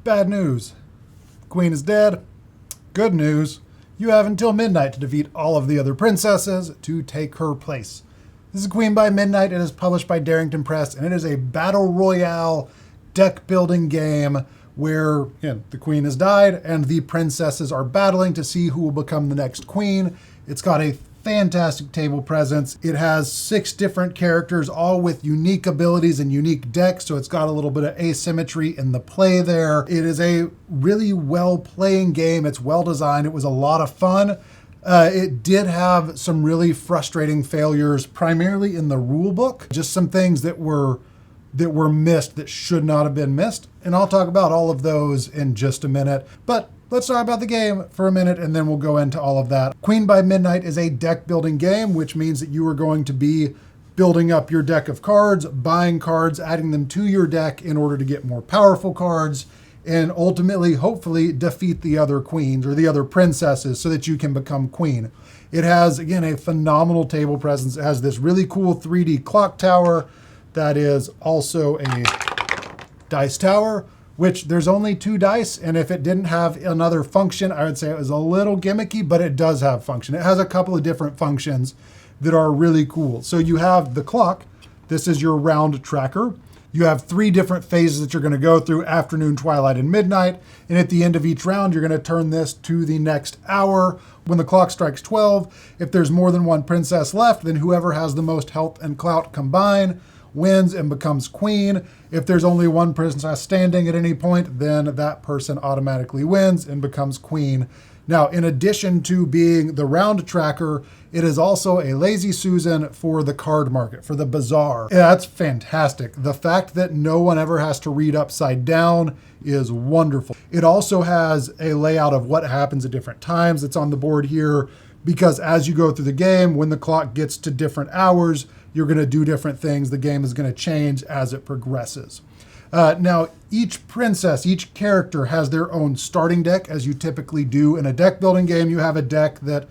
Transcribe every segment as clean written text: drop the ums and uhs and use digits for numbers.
Bad news. Queen is dead. Good news. You have until midnight to defeat all of the other princesses to take her place. This is Queen by Midnight. It is published by Darrington Press, and it is a battle royale deck building game where the queen has died and the princesses are battling to see who will become the next queen. It's got a fantastic table presence. It has 6 different characters, all with unique abilities and unique decks, so it's got a little bit of asymmetry in the play there. It is a really well-playing game. It's well-designed. It was a lot of fun. It did have some really frustrating failures, primarily in the rule book. Just some things that were missed that should not have been missed. And I'll talk about all of those in just a minute. But let's talk about the game for a minute, and then we'll go into all of that. Queen by Midnight is a deck building game, which means that you are going to be building up your deck of cards, buying cards, adding them to your deck in order to get more powerful cards, and ultimately, hopefully, defeat the other queens or the other princesses so that you can become queen. It has, again, a phenomenal table presence. It has this really cool 3D clock tower that is also a dice tower, which there's only 2 dice, and if it didn't have another function, I would say it was a little gimmicky, but it does have function. It has a couple of different functions that are really cool. So you have the clock. This is your round tracker. You have 3 different phases that you're going to go through: afternoon, twilight, and midnight. And at the end of each round, you're going to turn this to the next hour. When the clock strikes 12, if there's more than 1 princess left, then whoever has the most health and clout combined wins and becomes queen. If there's only 1 princess standing at any point, then that person automatically wins and becomes queen. Now, in addition to being the round tracker, it is also a lazy Susan for the card market, for the Bazaar. That's fantastic. The fact that no one ever has to read upside down is wonderful. It also has a layout of what happens at different times. It's on the board here because as you go through the game, when the clock gets to different hours, you're going to do different things. The game is going to change as it progresses. Now, each princess, each character has their own starting deck, as you typically do in a deck building game. You have a deck that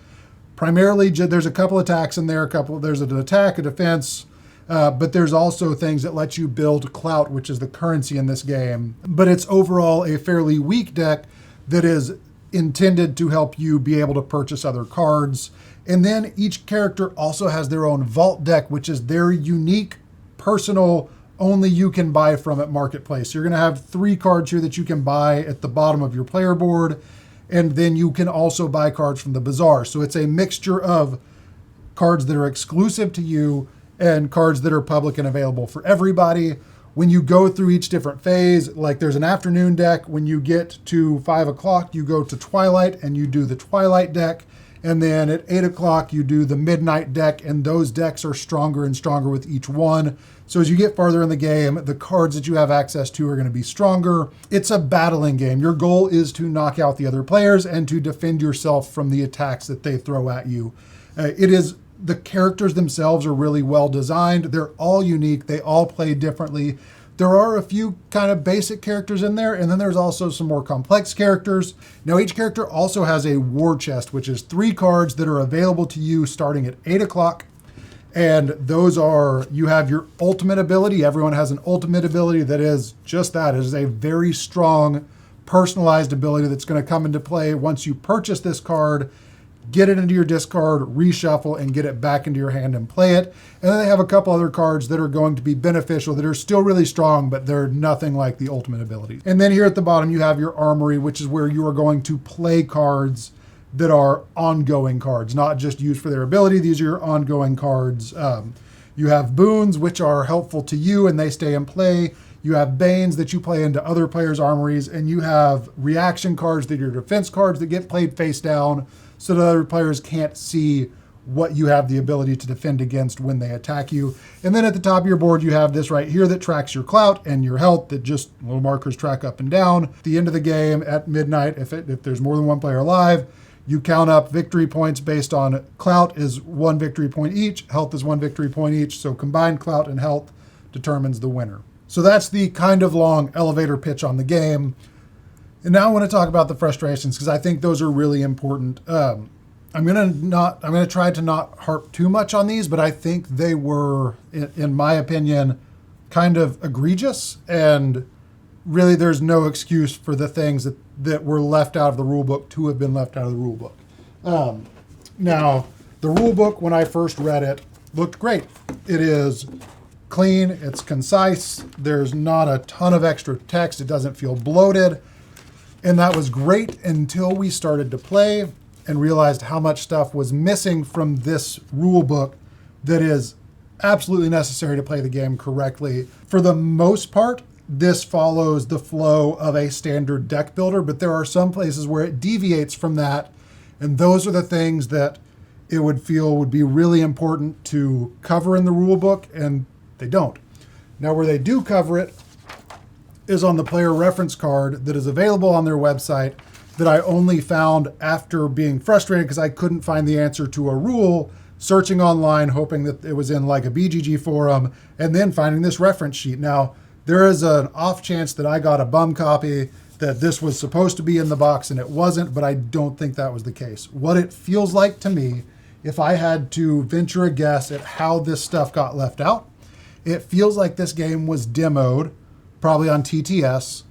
primarily, there's a couple attacks in there, there's an attack, a defense, but there's also things that let you build clout, which is the currency in this game. But it's overall a fairly weak deck that is intended to help you be able to purchase other cards. And then each character also has their own vault deck, which is their unique, personal, only you can buy from at Marketplace. You're going to have 3 cards here that you can buy at the bottom of your player board, and then you can also buy cards from the Bazaar. So it's a mixture of cards that are exclusive to you and cards that are public and available for everybody. When you go through each different phase, like there's an afternoon deck, when you get to 5 o'clock, you go to Twilight and you do the Twilight deck. And then at 8 o'clock, you do the midnight deck, and those decks are stronger and stronger with each one. So as you get farther in the game, the cards that you have access to are going to be stronger. It's a battling game. Your goal is to knock out the other players and to defend yourself from the attacks that they throw at you. The characters themselves are really well designed. They're all unique. They all play differently. There are a few kind of basic characters in there, and then there's also some more complex characters. Now, each character also has a war chest, which is 3 cards that are available to you starting at 8 o'clock. And those are, you have your ultimate ability. Everyone has an ultimate ability that is just that. It is a very strong, personalized ability that's going to come into play once you purchase this card, get it into your discard, reshuffle, and get it back into your hand and play it. And then they have a couple other cards that are going to be beneficial, that are still really strong, but they're nothing like the ultimate ability. And then here at the bottom, you have your armory, which is where you are going to play cards that are ongoing cards, not just used for their ability. These are your ongoing cards. You have boons, which are helpful to you, and they stay in play. You have banes that you play into other players' armories, and you have reaction cards that are defense cards that get played face down, so that other players can't see what you have the ability to defend against when they attack you. And then at the top of your board, you have this right here that tracks your clout and your health, that just little markers track up and down. At the end of the game at midnight, if there's more than 1 player alive, you count up victory points based on clout is 1 victory point each, health is 1 victory point each, so combined clout and health determines the winner. So that's the kind of long elevator pitch on the game. And now I want to talk about the frustrations, because I think those are really important. I'm going to try to not harp too much on these, but I think they were, in my opinion, kind of egregious and really there's no excuse for the things that were left out of the rulebook to have been left out of the rulebook. Now, the rulebook, when I first read it, looked great. It is clean, it's concise, there's not a ton of extra text, it doesn't feel bloated, and that was great until we started to play and realized how much stuff was missing from this rulebook that is absolutely necessary to play the game correctly. For the most part, this follows the flow of a standard deck builder, but there are some places where it deviates from that, and those are the things that it would feel would be really important to cover in the rulebook, and they don't. Now, where they do cover it is on the player reference card that is available on their website that I only found after being frustrated because I couldn't find the answer to a rule, searching online, hoping that it was in like a BGG forum, and then finding this reference sheet. Now, there is an off chance that I got a bum copy, that this was supposed to be in the box and it wasn't, but I don't think that was the case. What it feels like to me, if I had to venture a guess at how this stuff got left out, it feels like this game was demoed, probably on TTS,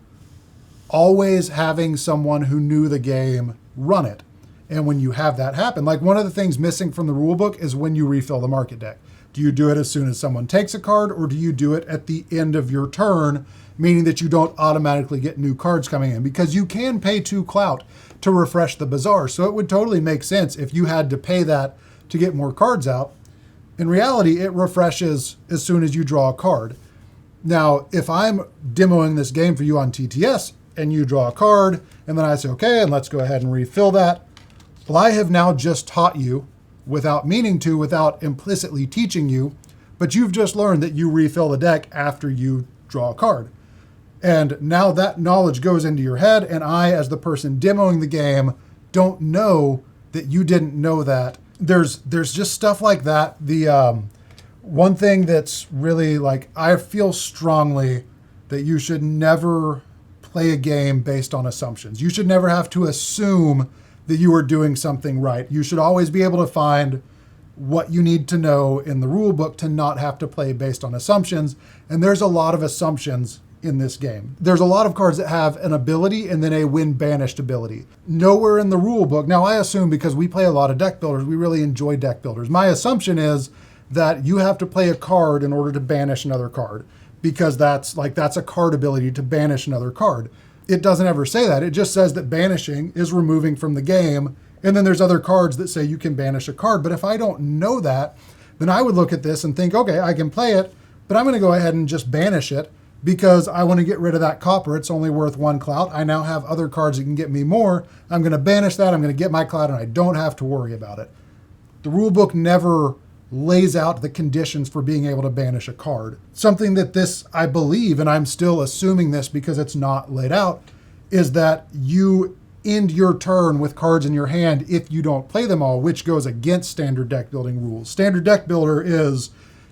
always having someone who knew the game run it. And when you have that happen, like one of the things missing from the rulebook is when you refill the market deck. Do you do it as soon as someone takes a card, or do you do it at the end of your turn, meaning that you don't automatically get new cards coming in? Because you can pay 2 clout to refresh the Bazaar, so it would totally make sense if you had to pay that to get more cards out. In reality, it refreshes as soon as you draw a card. Now, if I'm demoing this game for you on TTS and you draw a card, and then I say, okay, and let's go ahead and refill that, well, I have now just taught you, without meaning to, without implicitly teaching you, but you've just learned that you refill the deck after you draw a card. And now that knowledge goes into your head, and I, as the person demoing the game, don't know that you didn't know that. There's just stuff like that. The one thing that's really like, I feel strongly that you should never play a game based on assumptions. You should never have to assume that you are doing something right. You should always be able to find what you need to know in the rule book to not have to play based on assumptions. And there's a lot of assumptions in this game. There's a lot of cards that have an ability and then a when banished ability. Nowhere in the rule book. Now, I assume because we play a lot of deck builders, we really enjoy deck builders. My assumption is that you have to play a card in order to banish another card, because that's a card ability to banish another card. It doesn't ever say that. It just says that banishing is removing from the game. And then there's other cards that say you can banish a card. But if I don't know that, then I would look at this and think, okay, I can play it, but I'm going to go ahead and just banish it because I want to get rid of that copper. It's only worth 1 clout. I now have other cards that can get me more. I'm going to banish that. I'm going to get my clout, and I don't have to worry about it. The rule book never lays out the conditions for being able to banish a card. Something that this, I believe, and I'm still assuming this because it's not laid out, is that you end your turn with cards in your hand if you don't play them all, which goes against standard deck building rules. Standard deck builder is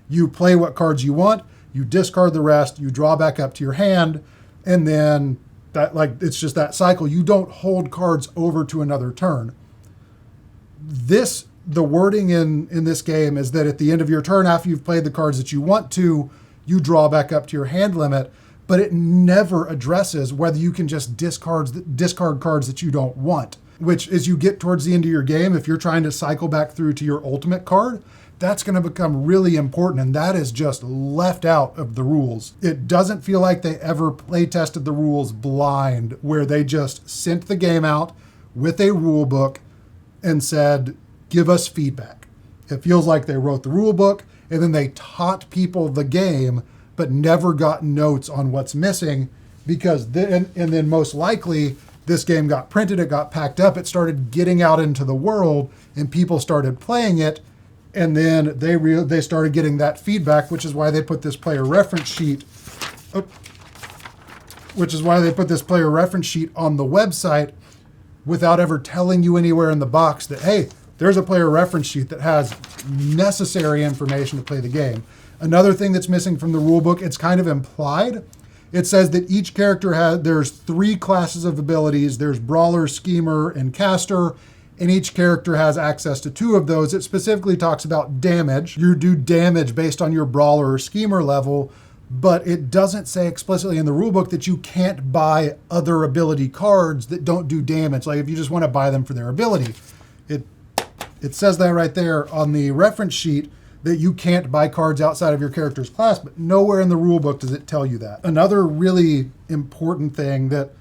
you play what cards you want, you discard the rest, you draw back up to your hand, and then that, like, it's just that cycle. You don't hold cards over to another turn. The wording in this game is that at the end of your turn, after you've played the cards that you want to, you draw back up to your hand limit, but it never addresses whether you can just discard cards that you don't want, which as you get towards the end of your game, if you're trying to cycle back through to your ultimate card, that's going to become really important, and that is just left out of the rules. It doesn't feel like they ever play tested the rules blind, where they just sent the game out with a rule book and said, give us feedback. It feels like they wrote the rule book and then they taught people the game, but never got notes on what's missing, because then, and then most likely this game got printed, it got packed up, it started getting out into the world and people started playing it. And then they started getting that feedback, which is why they put this player reference sheet, on the website without ever telling you anywhere in the box that, hey, there's a player reference sheet that has necessary information to play the game. Another thing that's missing from the rulebook, it's kind of implied. It says that each character there's 3 classes of abilities. There's Brawler, Schemer, and Caster, and each character has access to 2 of those. It specifically talks about damage. You do damage based on your Brawler or Schemer level, but it doesn't say explicitly in the rulebook that you can't buy other ability cards that don't do damage. Like if you just want to buy them for their ability, it says that right there on the reference sheet that you can't buy cards outside of your character's class, but nowhere in the rulebook does it tell you that. Another really important thing that,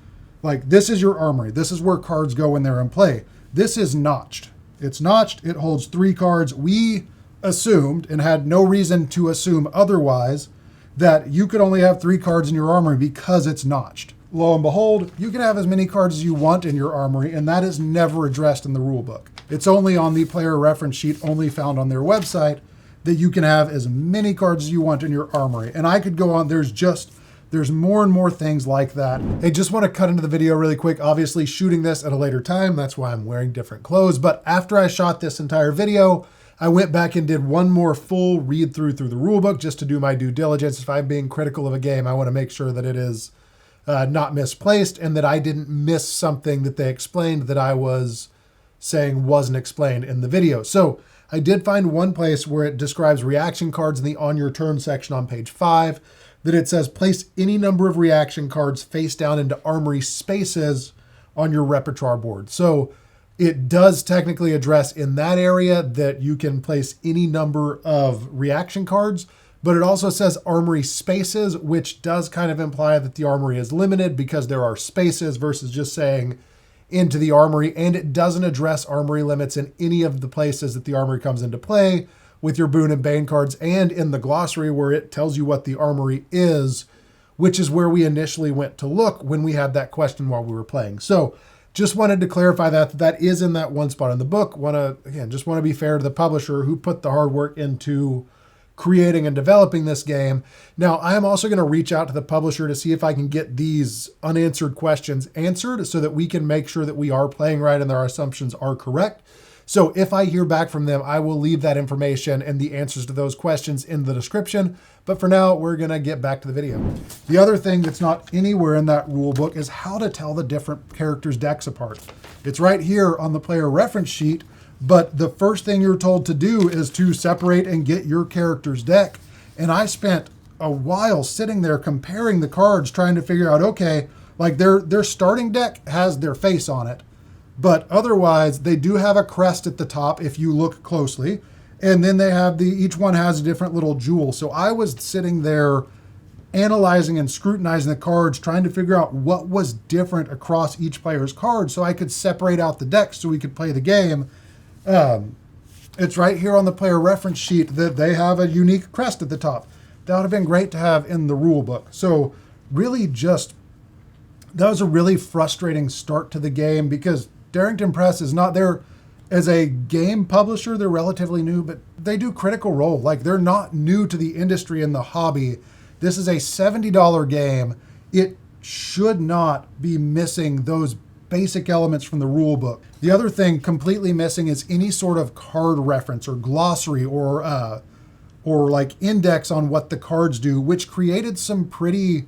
like, this is your armory. This is where cards go when they're in play. This is notched. It's notched. It holds 3 cards. We assumed, and had no reason to assume otherwise, that you could only have 3 cards in your armory because it's notched. Lo and behold, you can have as many cards as you want in your armory, and that is never addressed in the rulebook. It's only on the player reference sheet, only found on their website, that you can have as many cards as you want in your armory. And I could go on, there's more and more things like that. I just want to cut into the video really quick. Obviously shooting this at a later time, that's why I'm wearing different clothes. But after I shot this entire video, I went back and did one more full read through the rulebook just to do my due diligence. If I'm being critical of a game, I want to make sure that it is not misplaced and that I didn't miss something that they explained that I was saying wasn't explained in the video. So I did find one place where it describes reaction cards in the on your turn section on page 5, that it says place any number of reaction cards face down into armory spaces on your repertoire board. So it does technically address in that area that you can place any number of reaction cards, but it also says armory spaces, which does kind of imply that the armory is limited because there are spaces versus just saying into the armory. And it doesn't address armory limits in any of the places that the armory comes into play with your Boon and Bane cards, and in the glossary where it tells you what the armory is, which is where we initially went to look when we had that question while we were playing. So just wanted to clarify that is in that one spot in the book. Just want to be fair to the publisher who put the hard work into creating and developing this game. Now, I am also going to reach out to the publisher to see if I can get these unanswered questions answered so that we can make sure that we are playing right and our assumptions are correct. So if I hear back from them, I will leave that information and the answers to those questions in the description. But for now, we're going to get back to the video. The other thing that's not anywhere in that rule book is how to tell the different characters' decks apart. It's right here on the player reference sheet, but the first thing you're told to do is to separate and get your character's deck. And I spent a while sitting there comparing the cards, trying to figure out, okay, like their starting deck has their face on it, but otherwise they do have a crest at the top if you look closely. And then they have each one has a different little jewel. So I was sitting there analyzing and scrutinizing the cards, trying to figure out what was different across each player's cards so I could separate out the decks so we could play the game. It's right here on the player reference sheet that they have a unique crest at the top. That would have been great to have in the rule book. So really that was a really frustrating start to the game because Darrington Press is not there as a game publisher. They're relatively new, but they do Critical Role. Like, they're not new to the industry and the hobby. This is a $70 game. It should not be missing those basic elements from the rule book. The other thing completely missing is any sort of card reference or glossary or like index on what the cards do, which created some pretty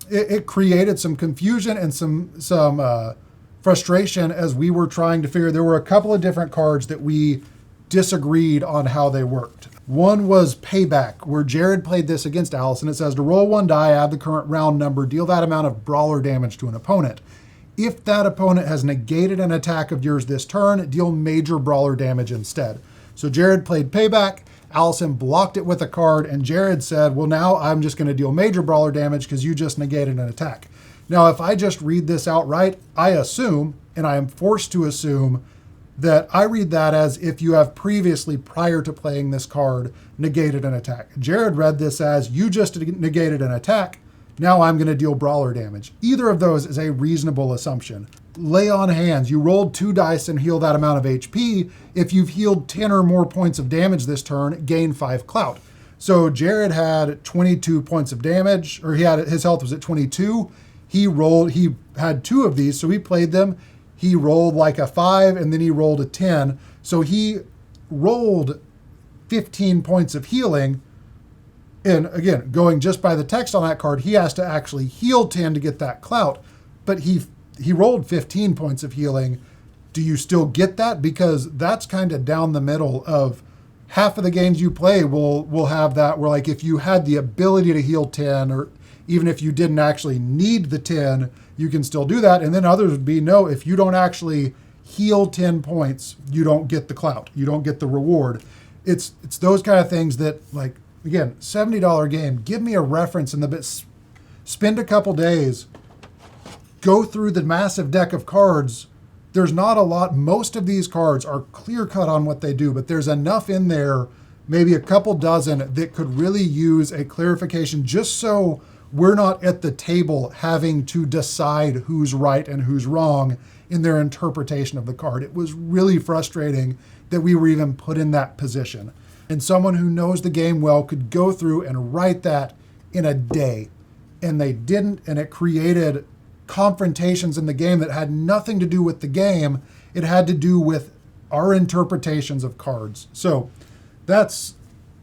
it created some confusion and some frustration as we were trying to figure. There were a couple of different cards that we disagreed on how they worked. One was Payback, where Jared played this against Allison. It says to roll 1 die, add the current round number, deal that amount of brawler damage to an opponent. If that opponent has negated an attack of yours this turn, deal major brawler damage instead. So Jared played Payback, Allison blocked it with a card, and Jared said, well, now I'm just going to deal major brawler damage because you just negated an attack. Now, if I just read this outright, I assume, and I am forced to assume, that I read that as if you have previously, prior to playing this card, negated an attack. Jared read this as you just negated an attack, now I'm going to deal brawler damage. Either of those is a reasonable assumption. Lay on hands. You rolled 2 dice and heal that amount of HP. If you've healed 10 or more points of damage this turn, gain 5 clout. So Jared had 22 points of damage, or his health was at 22. He had 2 of these, so he played them. He rolled like a 5, and then he rolled a 10. So he rolled 15 points of healing. And again, going just by the text on that card, he has to actually heal 10 to get that clout. But he rolled 15 points of healing. Do you still get that? Because that's kind of down the middle of half of the games you play will have that, where like if you had the ability to heal 10, or even if you didn't actually need the 10, you can still do that. And then others would be, no, if you don't actually heal 10 points, you don't get the clout, you don't get the reward. It's those kind of things that, like, again, $70 game, give me a reference in the bit, spend a couple days, go through the massive deck of cards. There's not a lot. Most of these cards are clear cut on what they do, but there's enough in there, maybe a couple dozen, that could really use a clarification, just so we're not at the table having to decide who's right and who's wrong in their interpretation of the card. It was really frustrating that we were even put in that position. And someone who knows the game well could go through and write that in a day. And they didn't, and it created confrontations in the game that had nothing to do with the game. It had to do with our interpretations of cards. So that's,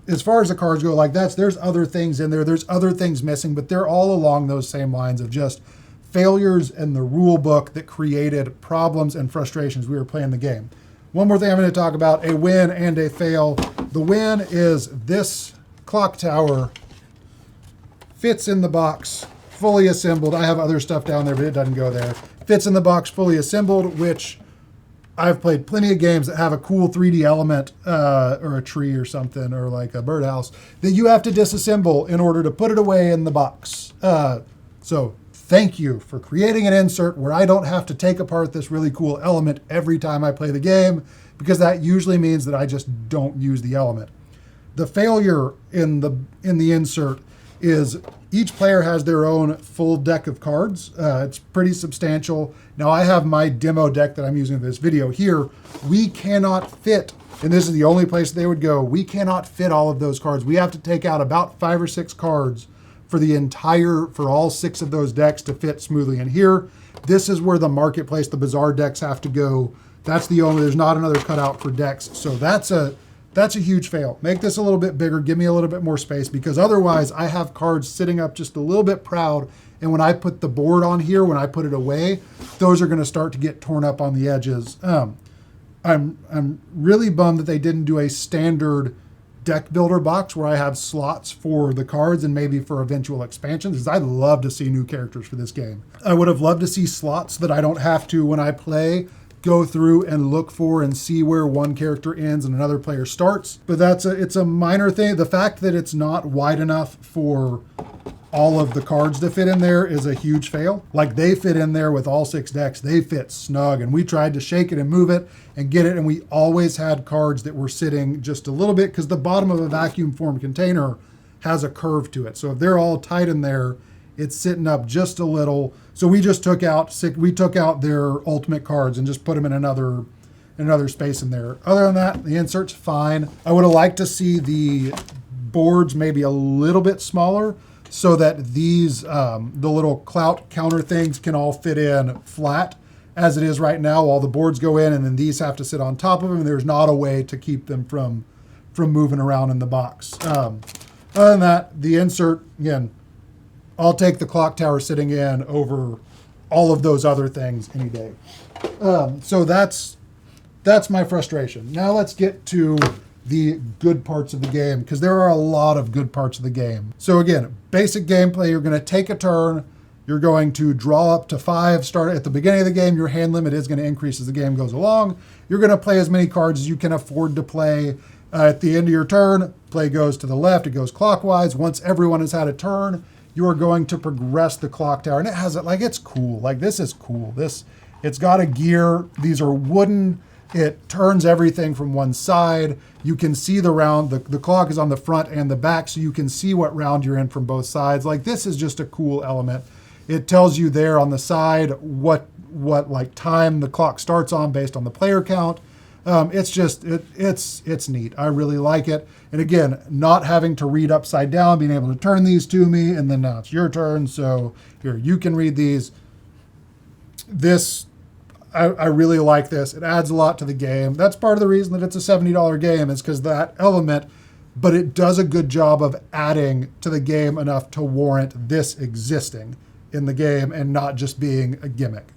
as far as the cards go, like there's other things in there. There's other things missing, but they're all along those same lines of just failures in the rule book that created problems and frustrations we were playing the game. One more thing I'm going to talk about, a win and a fail. The win is this Clocktower fits in the box, fully assembled. I have other stuff down there, but it doesn't go there. Fits in the box, fully assembled, which I've played plenty of games that have a cool 3D element, or a tree or something, or like a birdhouse, that you have to disassemble in order to put it away in the box. So thank you for creating an insert where I don't have to take apart this really cool element every time I play the game, because that usually means that I just don't use the element. The failure in the insert is each player has their own full deck of cards. It's pretty substantial. Now I have my demo deck that I'm using in this video here. We cannot fit, and this is the only place they would go, we cannot fit all of those cards. We have to take out about 5 or 6 cards for all 6 of those decks to fit smoothly in here. This is where the marketplace, the Bazaar decks have to go. That's the only, there's not another cutout for decks. So that's a huge fail. Make this a little bit bigger, give me a little bit more space, because otherwise I have cards sitting up just a little bit proud, and when I put the board on here, when I put it away, those are gonna start to get torn up on the edges. I'm really bummed that they didn't do a standard deck builder box where I have slots for the cards and maybe for eventual expansions, because I'd love to see new characters for this game. I would have loved to see slots that I don't have to, when I play, go through and look for and see where one character ends and another player starts. But it's a minor thing. The fact that it's not wide enough for all of the cards to fit in there is a huge fail. Like, they fit in there with all 6 decks. They fit snug, and we tried to shake it and move it and get it, and we always had cards that were sitting just a little bit, because the bottom of a vacuum form container has a curve to it. So if they're all tight in there, it's sitting up just a little. So we just took out their ultimate cards and just put them in another space in there. Other than that, the insert's fine. I would have liked to see the boards maybe a little bit smaller, so that these, the little clout counter things can all fit in flat. As it is right now, all the boards go in, and then these have to sit on top of them, and there's not a way to keep them from moving around in the box. Other than that, the insert, again, I'll take the Clocktower sitting in over all of those other things any day. So that's my frustration. Now let's get to the good parts of the game, because there are a lot of good parts of the game. So again, basic gameplay, you're going to take a turn, you're going to draw up to 5, start at the beginning of the game, your hand limit is going to increase as the game goes along. You're going to play as many cards as you can afford to play. At the end of your turn, play goes to the left, it goes clockwise. Once everyone has had a turn, you are going to progress the Clocktower, and it has it, like, it's cool. Like, this is cool. It's got a gear. These are wooden. It turns everything from one side. You can see the round. The clock is on the front and the back, so you can see what round you're in from both sides. Like, this is just a cool element. It tells you there on the side what like time the clock starts on based on the player count. It's neat. I really like it. And again, not having to read upside down, being able to turn these to me, and then now it's your turn. So here, you can read these. I really like this. It adds a lot to the game. That's part of the reason that it's a $70 game, is because that element, but it does a good job of adding to the game enough to warrant this existing in the game and not just being a gimmick.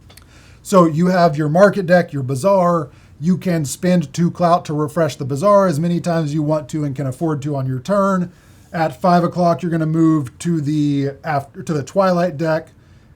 So you have your market deck, your Bazaar, You can spend 2 clout to refresh the Bazaar as many times as you want to and can afford to on your turn. At 5 o'clock, you're going to move to the Twilight deck.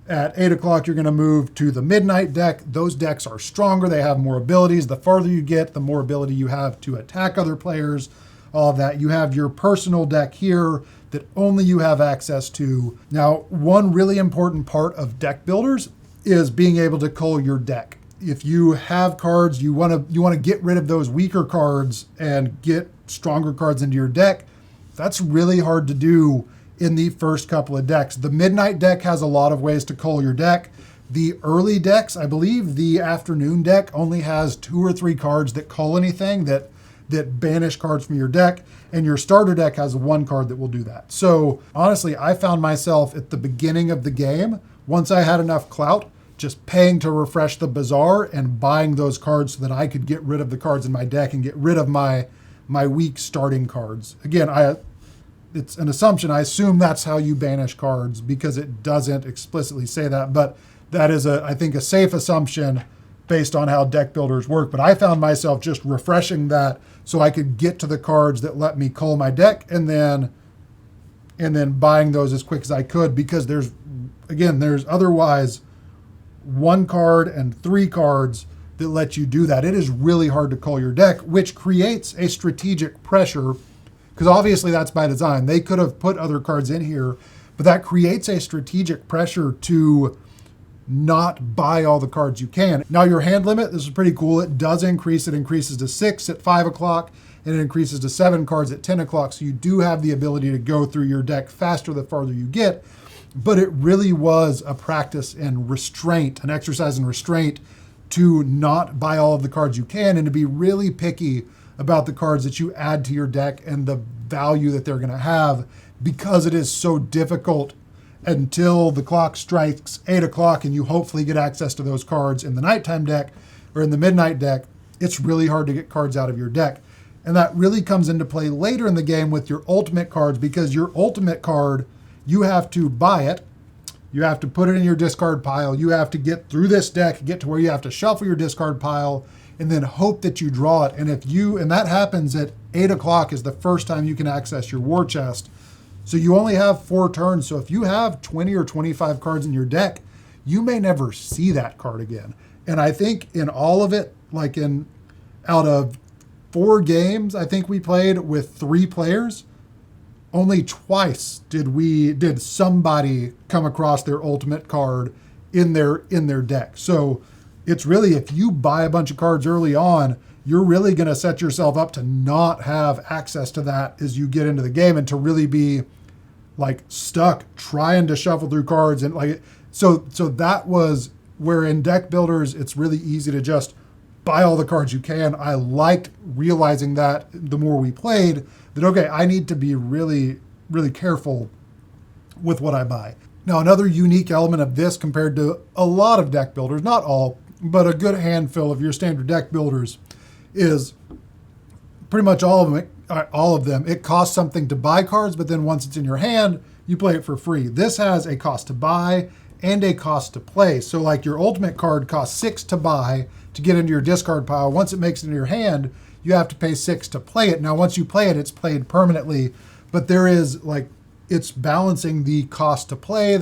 At 8 o'clock, you're going to move to the Midnight deck. Those decks are stronger. They have more abilities. The farther you get, the more ability you have to attack other players. All of that. You have your personal deck here that only you have access to. Now, one really important part of deck builders is being able to cull your deck. If you have cards, you want to get rid of those weaker cards and get stronger cards into your deck. That's really hard to do in the first couple of decks. The Midnight deck has a lot of ways to cull your deck. The early decks, I believe the Afternoon deck only has 2 or 3 cards that cull anything, that banish cards from your deck, and your starter deck has 1 card that will do that. So honestly, I found myself at the beginning of the game, once I had enough clout, just paying to refresh the Bazaar and buying those cards so that I could get rid of the cards in my deck and get rid of my weak starting cards. Again, it's an assumption. I assume that's how you banish cards because it doesn't explicitly say that, but that is I think a safe assumption based on how deck builders work. But I found myself just refreshing that so I could get to the cards that let me cull my deck and then buying those as quick as I could, because there's otherwise 1 card and 3 cards that let you do that. It is really hard to cull your deck, which creates a strategic pressure, because obviously that's by design. They could have put other cards in here, but that creates a strategic pressure to not buy all the cards you can. Now your hand limit, this is pretty cool. It does increase. It increases to 6 at 5 o'clock, and it increases to 7 cards at 10 o'clock. So you do have the ability to go through your deck faster the farther you get. But it really was a practice in restraint, an exercise in restraint to not buy all of the cards you can and to be really picky about the cards that you add to your deck and the value that they're going to have, because it is so difficult until the clock strikes 8 o'clock and you hopefully get access to those cards in the nighttime deck or in the midnight deck. It's really hard to get cards out of your deck. And that really comes into play later in the game with your ultimate cards, because your ultimate card, you have to buy it. You have to put it in your discard pile. You have to get through this deck, get to where you have to shuffle your discard pile, and then hope that you draw it. And that happens at 8 o'clock is the first time you can access your war chest. So you only have 4 turns. So if you have 20 or 25 cards in your deck, you may never see that card again. And I think in all of it, out of 4 games, I think we played with 3 players, only twice did somebody come across their ultimate card in their deck. So it's really, if you buy a bunch of cards early on, you're really going to set yourself up to not have access to that as you get into the game, and to really be stuck trying to shuffle through cards. And so that was where in deck builders, it's really easy to just buy all the cards you can. I liked realizing that the more we played, that, okay, I need to be really, really careful with what I buy. Now, another unique element of this compared to a lot of deck builders, not all, but a good handful of your standard deck builders, is pretty much all of them. It costs something to buy cards, but then once it's in your hand, you play it for free. This has a cost to buy and a cost to play. So your ultimate card costs 6 to buy to get into your discard pile. Once it makes it in your hand, you have to pay 6 to play it. Now, once you play it, it's played permanently, but there is it's balancing the cost to play,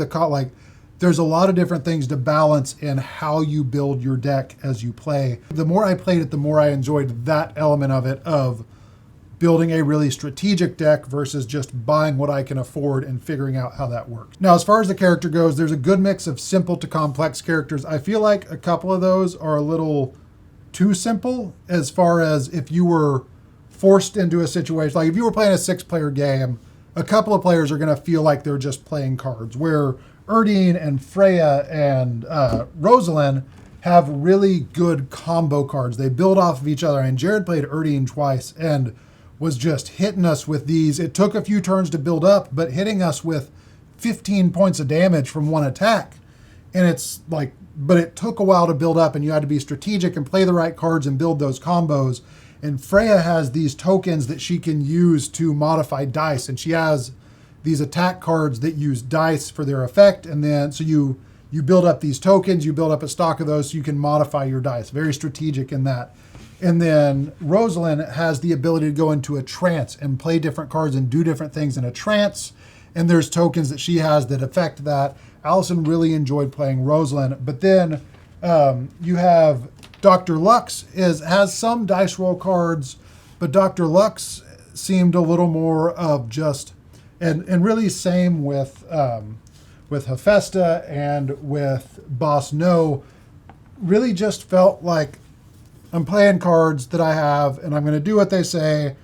there's a lot of different things to balance in how you build your deck as you play. The more I played it, the more I enjoyed that element of it, of building a really strategic deck versus just buying what I can afford and figuring out how that works. Now, as far as the character goes, there's a good mix of simple to complex characters. I feel like a couple of those are a little too simple, as far as if you were forced into a situation, if you were playing a 6-player game, a couple of players are going to feel like they're just playing cards, where Erdine and Freya and Rosalind have really good combo cards. They build off of each other. And Jared played Erdine twice and was just hitting us with these. It took a few turns to build up, but hitting us with 15 points of damage from one attack. And but it took a while to build up, and you had to be strategic and play the right cards and build those combos. And Freya has these tokens that she can use to modify dice, and she has these attack cards that use dice for their effect. And then so you build up these tokens, you build up a stock of those so you can modify your dice. Very strategic in that. And then Rosalind has the ability to go into a trance and play different cards and do different things in a trance. And there's tokens that she has that affect that. Allison really enjoyed playing Rosalind. But then you have Dr. Lux has some dice roll cards, but Dr. Lux seemed a little more of just, and really same with Hephaestus and with Boss No, really just felt like I'm playing cards that I have and I'm going to do what they say,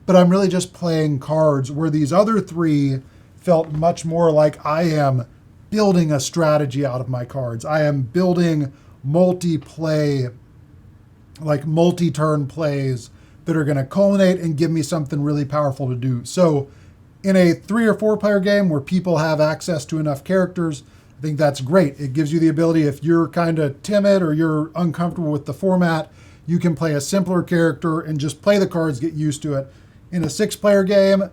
but I'm really just playing cards, where these other three felt much more like I am building a strategy out of my cards. I am building multi-turn plays that are going to culminate and give me something really powerful to do. So in a 3 or 4 player game where people have access to enough characters, I think that's great. It gives you the ability, if you're kind of timid or you're uncomfortable with the format, you can play a simpler character and just play the cards, get used to it. In a 6 player game,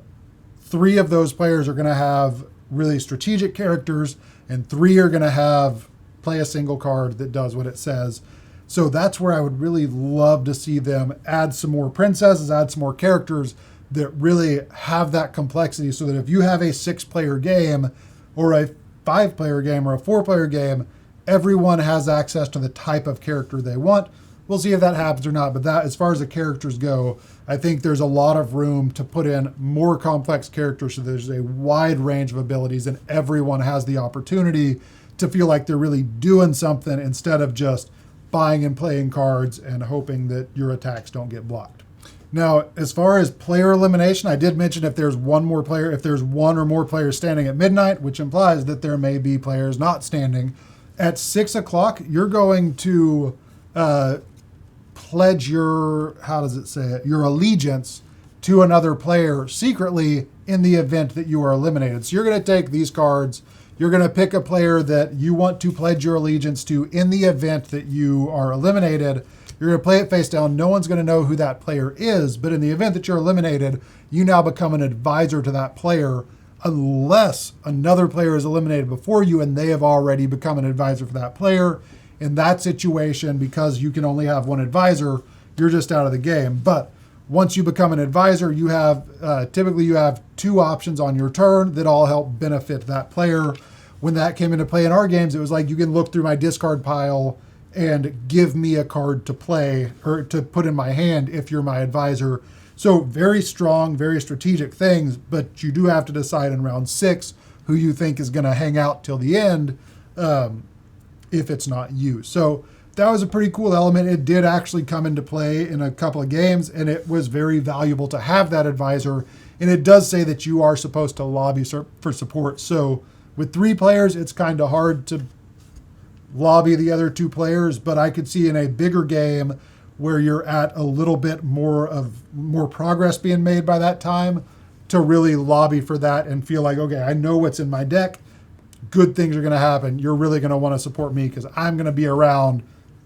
3 of those players are going to have really strategic characters, and 3 are going to play a single card that does what it says. So that's where I would really love to see them add some more princesses, add some more characters that really have that complexity, so that if you have a 6 player game or a 5 player game or a 4 player game, everyone has access to the type of character they want. We'll see if that happens or not, but that, as far as the characters go, I think there's a lot of room to put in more complex characters, so there's a wide range of abilities and everyone has the opportunity to feel like they're really doing something, instead of just buying and playing cards and hoping that your attacks don't get blocked. Now, as far as player elimination, I did mention if there's one or more players standing at midnight, which implies that there may be players not standing. At 6 o'clock, you're going to pledge your allegiance to another player secretly in the event that you are eliminated. So you're going to take these cards, you're going to pick a player that you want to pledge your allegiance to in the event that you are eliminated. You're going to play it face down. No one's going to know who that player is, but in the event that you're eliminated, you now become an advisor to that player, unless another player is eliminated before you and they have already become an advisor for that player. In that situation, because you can only have one advisor, you're just out of the game. But once you become an advisor, you have typically you have 2 options on your turn that all help benefit that player. When that came into play in our games, it was like, you can look through my discard pile and give me a card to play or to put in my hand if you're my advisor. So very strong, very strategic things, but you do have to decide in round 6 who you think is going to hang out till the end if it's not you. So that was a pretty cool element. It did actually come into play in a couple of games, and it was very valuable to have that advisor. And it does say that you are supposed to lobby for support. So with 3 players, it's kind of hard to lobby the other 2 players, but I could see in a bigger game where you're at a little bit more progress being made by that time, to really lobby for that and feel like, okay, I know what's in my deck. Good things are going to happen. You're really going to want to support me because I'm going to be around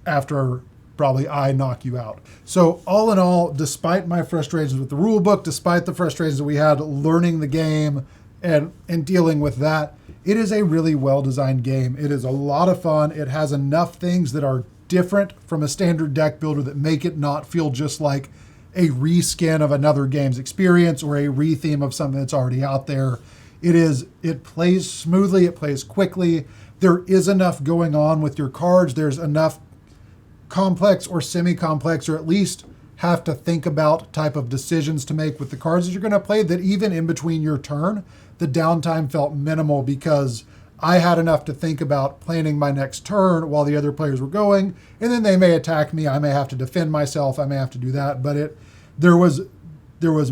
after probably I knock you out. So all in all, despite my frustrations with the rule book, despite the frustrations that we had learning the game and dealing with that, it is a really well-designed game. It is a lot of fun. It has enough things that are different from a standard deck builder that make it not feel just like a reskin of another game's experience or a retheme of something that's already out there. It plays smoothly, it plays quickly. There is enough going on with your cards. There's enough complex or semi-complex, or at least have to think about type of decisions to make with the cards that you're going to play, that even in between your turn, the downtime felt minimal, because I had enough to think about planning my next turn while the other players were going, and then they may attack me. I may have to defend myself. I may have to do that, but there was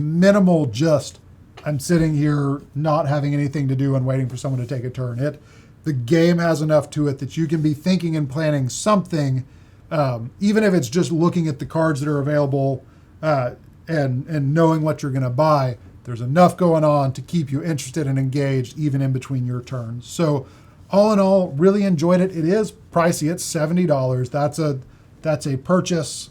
minimal just I'm sitting here not having anything to do and waiting for someone to take a turn. The game has enough to it that you can be thinking and planning something, even if it's just looking at the cards that are available and knowing what you're going to buy. There's enough going on to keep you interested and engaged even in between your turns. So all in all, really enjoyed it. It is pricey. It's $70. That's a purchase.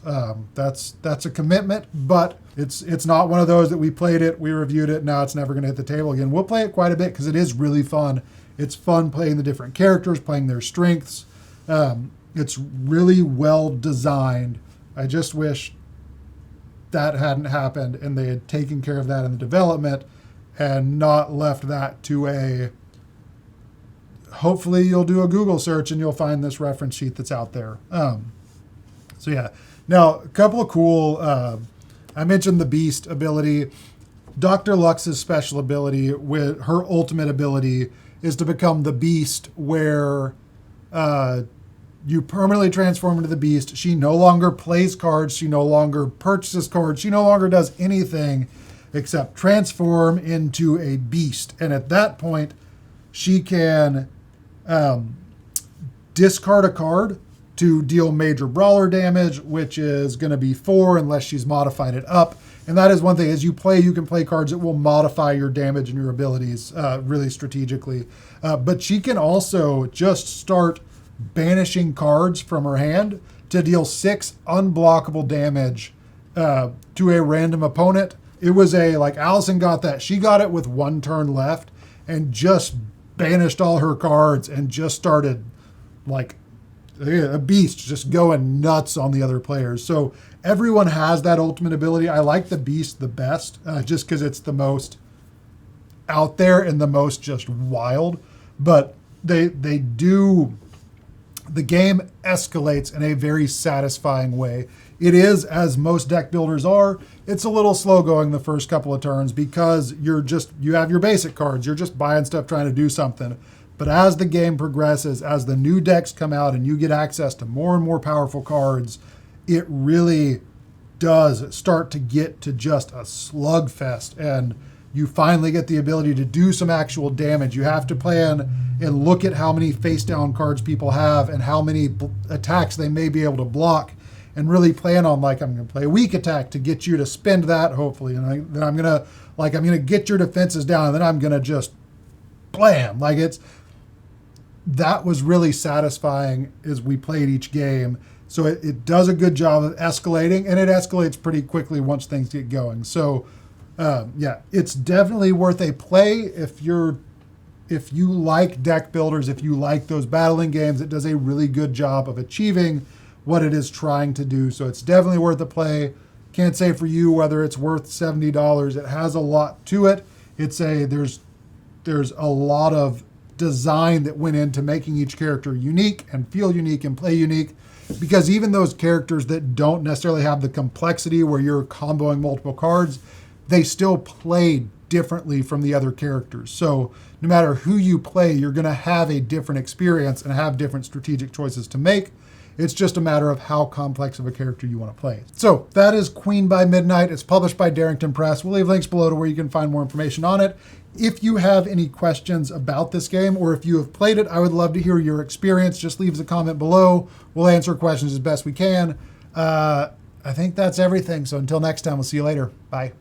That's a commitment, but it's not one of those that we played it, we reviewed it, now it's never going to hit the table again. We'll play it quite a bit because it is really fun. It's fun playing the different characters, playing their strengths. It's really well designed. I just wish that hadn't happened and they had taken care of that in the development and not left that to a, hopefully you'll do a Google search and you'll find this reference sheet that's out there. So yeah. Now, a couple of cool, I mentioned the Beast ability. Dr. Lux's special ability, with her ultimate ability, is to become the Beast, where you permanently transform into the Beast. She no longer plays cards. She no longer purchases cards. She no longer does anything except transform into a beast. And at that point, she can discard a card to deal major brawler damage, which is going to be 4 unless she's modified it up. And that is one thing. As you play, you can play cards that will modify your damage and your abilities really strategically. But she can also just start banishing cards from her hand to deal 6 unblockable damage to a random opponent. It was like Allison got that. She got it with 1 turn left and just banished all her cards and just started like a beast, just going nuts on the other players. So everyone has that ultimate ability. I like the Beast the best, just because it's the most out there and the most just wild. But they do, the game escalates in a very satisfying way. It is, as most deck builders are, it's a little slow going the first couple of turns because you have your basic cards. You're just buying stuff, trying to do something. But as the game progresses, as the new decks come out and you get access to more and more powerful cards, it really does start to get to just a slugfest. And you finally get the ability to do some actual damage. You have to plan and look at how many face down cards people have and how many attacks they may be able to block, and really plan on, like, I'm going to play a weak attack to get you to spend that, hopefully. And then I'm going to get your defenses down, and then I'm going to just blam. That was really satisfying as we played each game. So it does a good job of escalating, and it escalates pretty quickly once things get going. So yeah, it's definitely worth a play if you like deck builders, if you like those battling games. It does a really good job of achieving what it is trying to do. So it's definitely worth a play. Can't say for you whether it's worth $70. It has a lot to it. There's a lot of design that went into making each character unique and feel unique and play unique, because even those characters that don't necessarily have the complexity where you're comboing multiple cards, they still play differently from the other characters. So no matter who you play, you're going to have a different experience and have different strategic choices to make. It's just a matter of how complex of a character you want to play. So that is Queen by Midnight. It's published by Darrington Press. We'll leave links below to where you can find more information on it. If you have any questions about this game, or if you have played it, I would love to hear your experience. Just leave us a comment below. We'll answer questions as best we can. I think that's everything. So until next time, we'll see you later. Bye.